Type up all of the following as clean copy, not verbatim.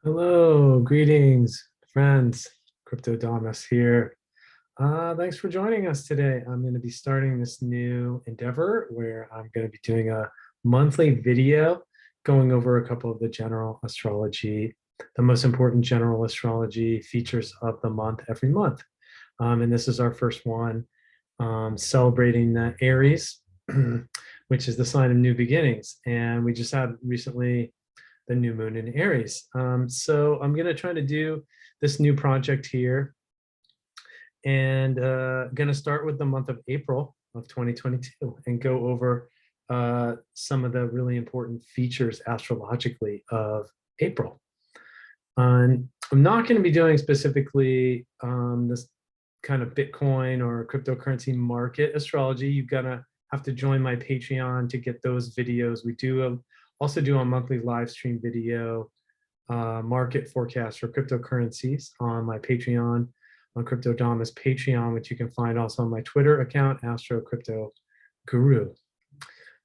Hello, greetings, friends. Crypto Damas here. Thanks for joining us today. I'm going to be starting this new endeavor where I'm going to be doing a monthly video going over a couple of the general astrology, the most important general astrology features of the month every month. And this is our first one celebrating the Aries, which is the sign of new beginnings. And we just had recently the new moon in Aries. So I'm going to try to do this new project here and going to start with the month of April of 2022 and go over some of the really important features astrologically of April. I'm not going to be doing specifically this kind of Bitcoin or cryptocurrency market astrology. You're going to have to join my Patreon to get those videos. We do also do a monthly live stream video market forecast for cryptocurrencies on my Patreon, on Crypto Damas Patreon, which you can find also on my Twitter account, Astro Crypto Guru,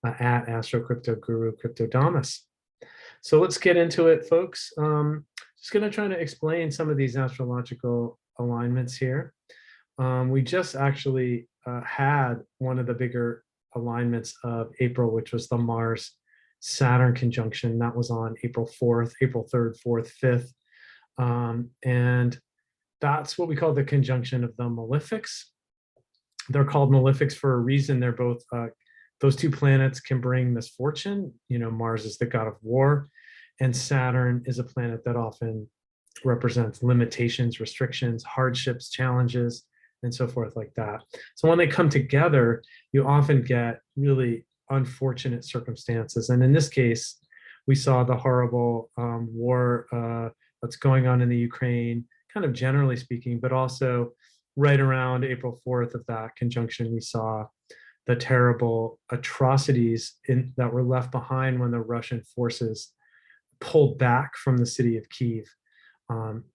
at Astro Crypto Guru Crypto Damas. So let's get into it, folks. Just going to try to explain some of these astrological alignments here. We just actually had one of the bigger alignments of April, which was the Mars-Saturn conjunction. That was on April 4th, April 3rd, 4th, 5th. And that's what we call the conjunction of the malefics. They're called malefics for a reason. They're both, those two planets can bring misfortune. You know, Mars is the god of war, and Saturn is a planet that often represents limitations, restrictions, hardships, challenges, and so forth like that. So when they come together, you often get really unfortunate circumstances. And in this case, we saw the horrible war that's going on in the Ukraine, kind of generally speaking, but also right around April 4th of that conjunction, we saw the terrible atrocities that were left behind when the Russian forces pulled back from the city of Kyiv.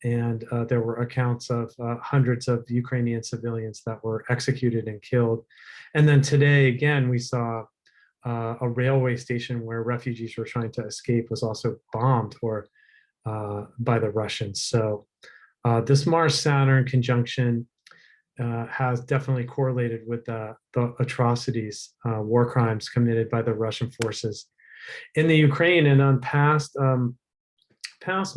And there were accounts of hundreds of Ukrainian civilians that were executed and killed. And then today, again, we saw a railway station where refugees were trying to escape was also bombed or by the Russians. So this Mars-Saturn conjunction has definitely correlated with the atrocities, war crimes committed by the Russian forces in the Ukraine. And on past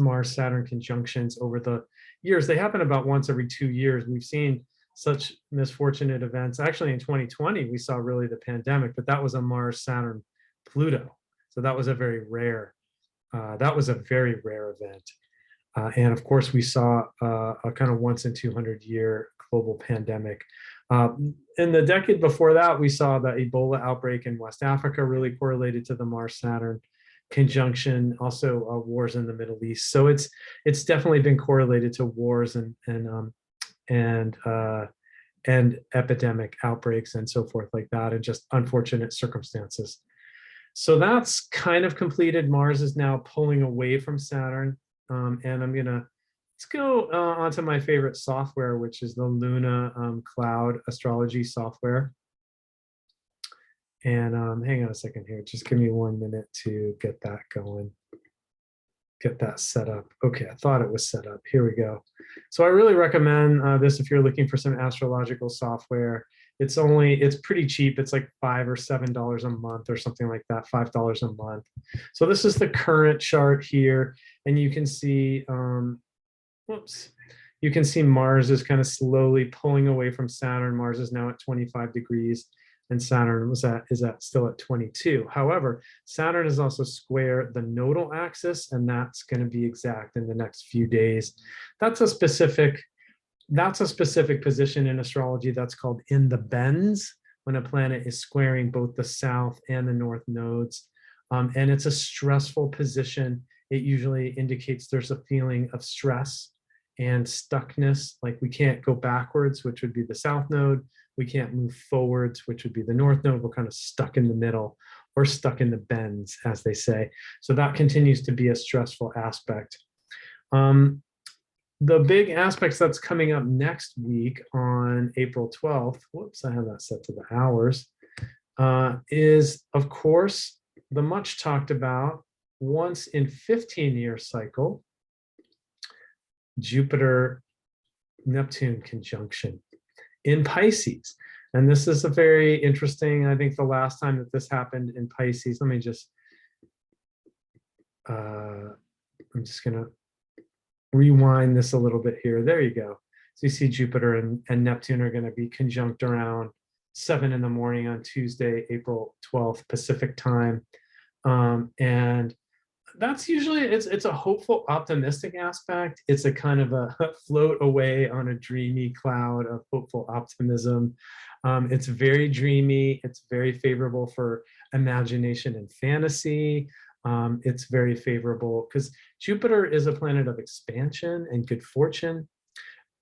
Mars-Saturn conjunctions over the years, they happen about once every 2 years. We've seen such misfortunate events. Actually, in 2020, we saw really the pandemic, but that was a Mars-Saturn-Pluto. So that was a very rare event. And of course, we saw a kind of once in 200-year global pandemic. In the decade before that, we saw the Ebola outbreak in West Africa really correlated to the Mars-Saturn conjunction, also wars in the Middle East. So it's definitely been correlated to wars and epidemic outbreaks and so forth like that, and just unfortunate circumstances. So that's kind of completed. Mars is now pulling away from Saturn. And let's go onto my favorite software, which is the Luna cloud astrology software. And hang on a second here. Just give me 1 minute to get that going, get that set up. Okay, I thought it was set up. Here we go. So I really recommend this if you're looking for some astrological software. It's pretty cheap. It's like $5 or $7 a month or something like that, $5 a month. So this is the current chart here. And you can see, you can see Mars is kind of slowly pulling away from Saturn. Mars is now at 25 degrees. And Saturn is still at 22. However, Saturn is also square the nodal axis, and that's going to be exact in the next few days. That's a specific position in astrology that's called in the bends, when a planet is squaring both the south and the north nodes. And it's a stressful position. It usually indicates there's a feeling of stress and stuckness, like we can't go backwards, which would be the south node. We can't move forwards, which would be the north node. We're kind of stuck in the middle, or stuck in the bends, as they say. So that continues to be a stressful aspect. The big aspects that's coming up next week on April 12th, whoops, I have that set to the hours, is, of course, the much talked about once in 15-year cycle Jupiter Neptune conjunction in Pisces. And this is a very interesting, I think the last time that this happened in Pisces, let me just, I'm just gonna rewind this a little bit here. There you go. So you see Jupiter and Neptune are gonna be conjunct around 7 in the morning on Tuesday, April 12th, Pacific time. And that's usually, it's a hopeful, optimistic aspect. It's a kind of a float away on a dreamy cloud of hopeful optimism. It's very dreamy. It's very favorable for imagination and fantasy. It's very favorable because Jupiter is a planet of expansion and good fortune.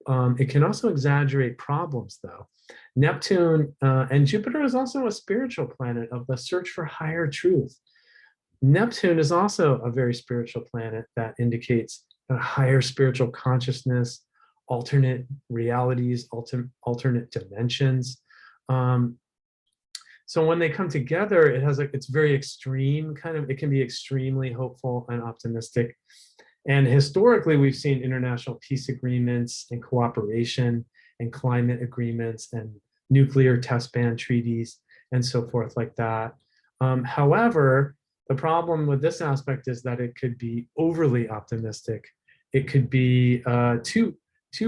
It can also exaggerate problems, though. Neptune and Jupiter is also a spiritual planet of the search for higher truth. Neptune is also a very spiritual planet that indicates a higher spiritual consciousness, alternate realities, alternate dimensions. So when they come together, it's very extreme kind of, it can be extremely hopeful and optimistic. And historically, we've seen international peace agreements and cooperation and climate agreements and nuclear test ban treaties and so forth like that. However, the problem with this aspect is that it could be overly optimistic. It could be too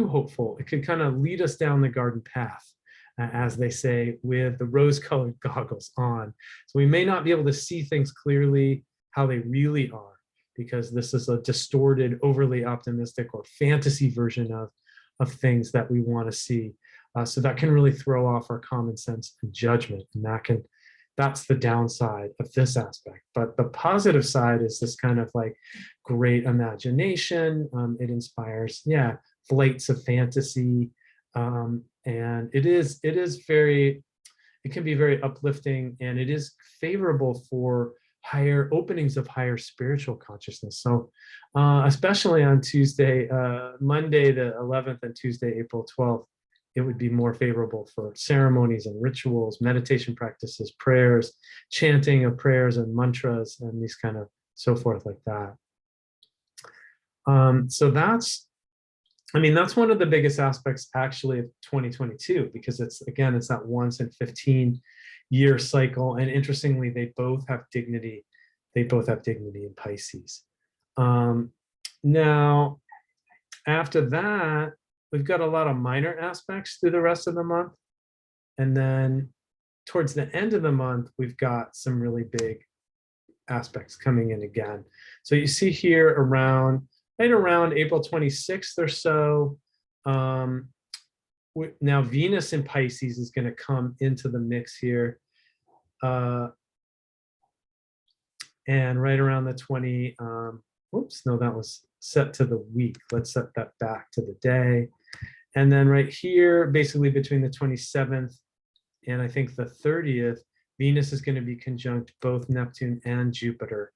hopeful. It could kind of lead us down the garden path, as they say, with the rose-colored goggles on. So we may not be able to see things clearly how they really are, because this is a distorted, overly optimistic or fantasy version of things that we want to see. So that can really throw off our common sense and judgment, and that's the downside of this aspect. But the positive side is this kind of like great imagination. It inspires, yeah, flights of fantasy. And it can be very uplifting, and it is favorable for higher openings of higher spiritual consciousness. So especially on Tuesday, Monday the 11th and Tuesday, April 12th, it would be more favorable for ceremonies and rituals, meditation practices, prayers, chanting of prayers and mantras, and these kind of so forth like that. So that's one of the biggest aspects actually of 2022, because it's that once in 15-year cycle. And interestingly, they both have dignity. They both have dignity in Pisces. Now, after that, we've got a lot of minor aspects through the rest of the month. And then towards the end of the month, we've got some really big aspects coming in again. So you see here right around April 26th or so, now Venus in Pisces is going to come into the mix here. And right around the 20, whoops, no, that was set to the week. Let's set that back to the day. And then right here, basically between the 27th and I think the 30th, Venus is going to be conjunct both Neptune and Jupiter,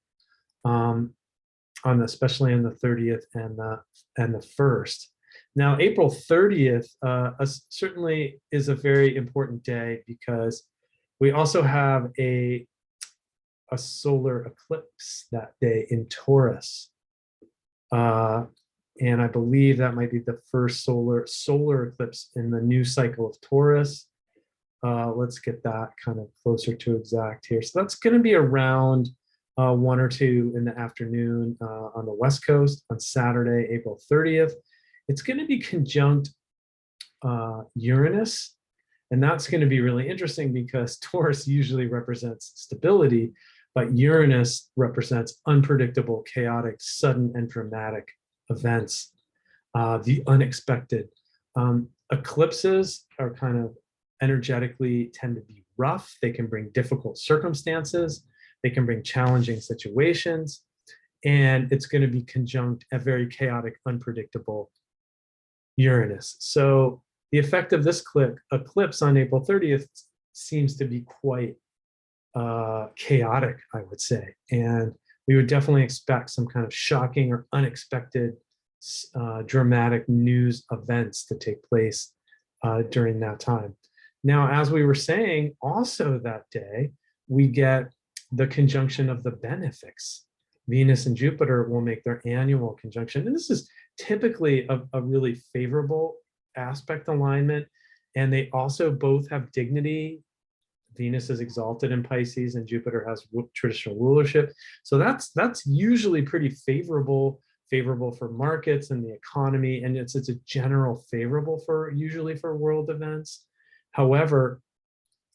especially on the 30th and the 1st. Now, April 30th certainly is a very important day, because we also have a solar eclipse that day in Taurus. And I believe that might be the first solar eclipse in the new cycle of Taurus. Let's get that kind of closer to exact here. So that's going to be around 1 or 2 in the afternoon on the West Coast on Saturday, April 30th. It's going to be conjunct Uranus. And that's going to be really interesting, because Taurus usually represents stability, but Uranus represents unpredictable, chaotic, sudden, and dramatic events, the unexpected. Eclipses are kind of energetically tend to be rough. They can bring difficult circumstances. They can bring challenging situations. And it's going to be conjunct a very chaotic, unpredictable Uranus. So the effect of this eclipse on April 30th seems to be quite chaotic, I would say. And we would definitely expect some kind of shocking or unexpected dramatic news events to take place during that time. Now, as we were saying, also that day, we get the conjunction of the benefics. Venus and Jupiter will make their annual conjunction. And this is typically a really favorable aspect alignment. And they also both have dignity. Venus is exalted in Pisces and Jupiter has traditional rulership. So that's usually pretty favorable for markets and the economy. And it's a general favorable for usually for world events. However,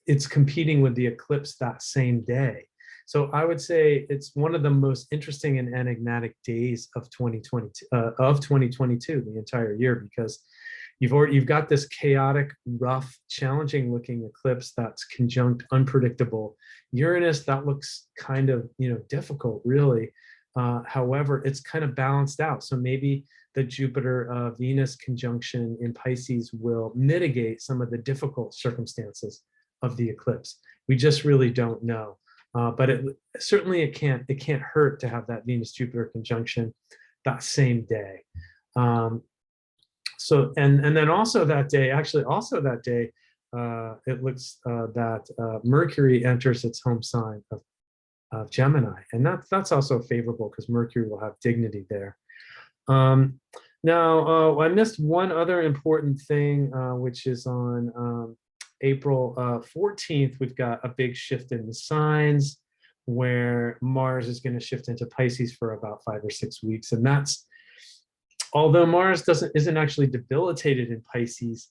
it's competing with the eclipse that same day. So I would say it's one of the most interesting and enigmatic days of 2022, the entire year, because you've got this chaotic, rough, challenging looking eclipse that's conjunct unpredictable Uranus. That looks kind of, difficult, really. However, it's kind of balanced out. So maybe the Jupiter Venus conjunction in Pisces will mitigate some of the difficult circumstances of the eclipse. We just really don't know. But it can't hurt to have that Venus Jupiter conjunction that same day. So and then also that day, it looks that Mercury enters its home sign of Gemini, and that's also favorable because Mercury will have dignity there. Now, I missed one other important thing, which is on April 14th. We've got a big shift in the signs where Mars is going to shift into Pisces for about 5 or 6 weeks, and that's, although Mars isn't actually debilitated in Pisces,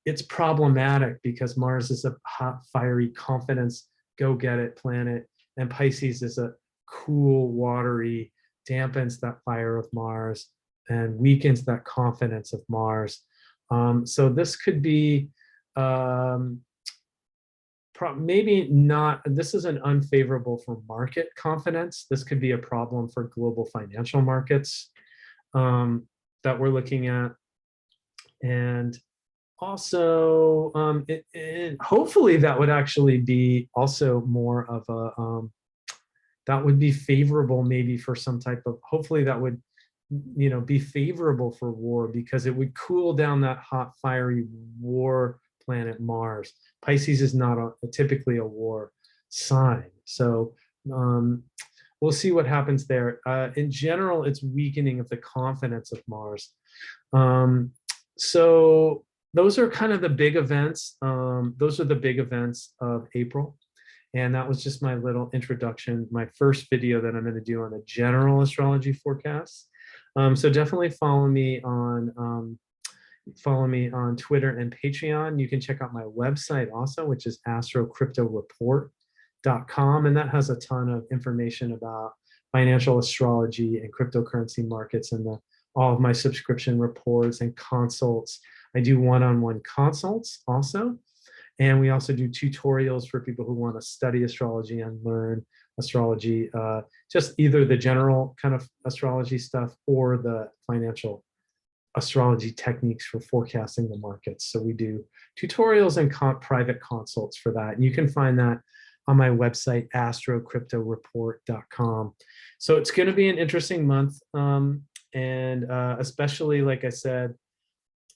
it's problematic because Mars is a hot, fiery confidence, go get it planet, and Pisces is a cool, watery, dampens that fire of Mars and weakens that confidence of Mars. So this could be maybe not, this isn't unfavorable for market confidence. This could be a problem for global financial markets that we're looking at. And also, hopefully that would actually be also more of a, that would be favorable maybe for some type of, hopefully that would, be favorable for war, because it would cool down that hot, fiery war planet Mars. Pisces is not typically a war sign. So we'll see what happens there. In general, it's weakening of the confidence of Mars. So those are kind of the big events. Those are the big events of April. And that was just my little introduction, my first video that I'm going to do on the general astrology forecast. So definitely follow me on Twitter and Patreon. You can check out my website also, which is astrocryptoreport.com, and that has a ton of information about financial astrology and cryptocurrency markets, and all of my subscription reports and consults. I do one-on-one consults also, and we also do tutorials for people who want to study astrology and learn astrology, just either the general kind of astrology stuff or the financial astrology techniques for forecasting the markets. So we do tutorials and private consults for that. And you can find that on my website, astrocryptoreport.com. So it's going to be an interesting month. And especially, like I said,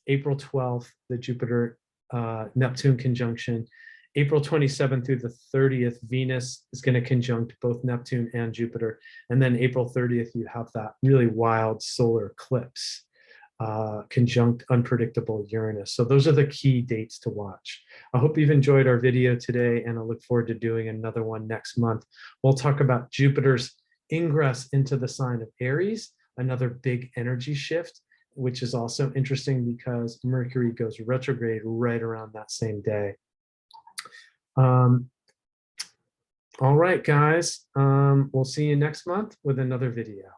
April 12th, the Jupiter Neptune conjunction. April 27th through the 30th, Venus is going to conjunct both Neptune and Jupiter. And then April 30th, you have that really wild solar eclipse, conjunct unpredictable Uranus. So those are the key dates to watch. I hope you've enjoyed our video today, and I look forward to doing another one next month. We'll talk about Jupiter's ingress into the sign of Aries, another big energy shift, which is also interesting because Mercury goes retrograde right around that same day. All right, guys, we'll see you next month with another video.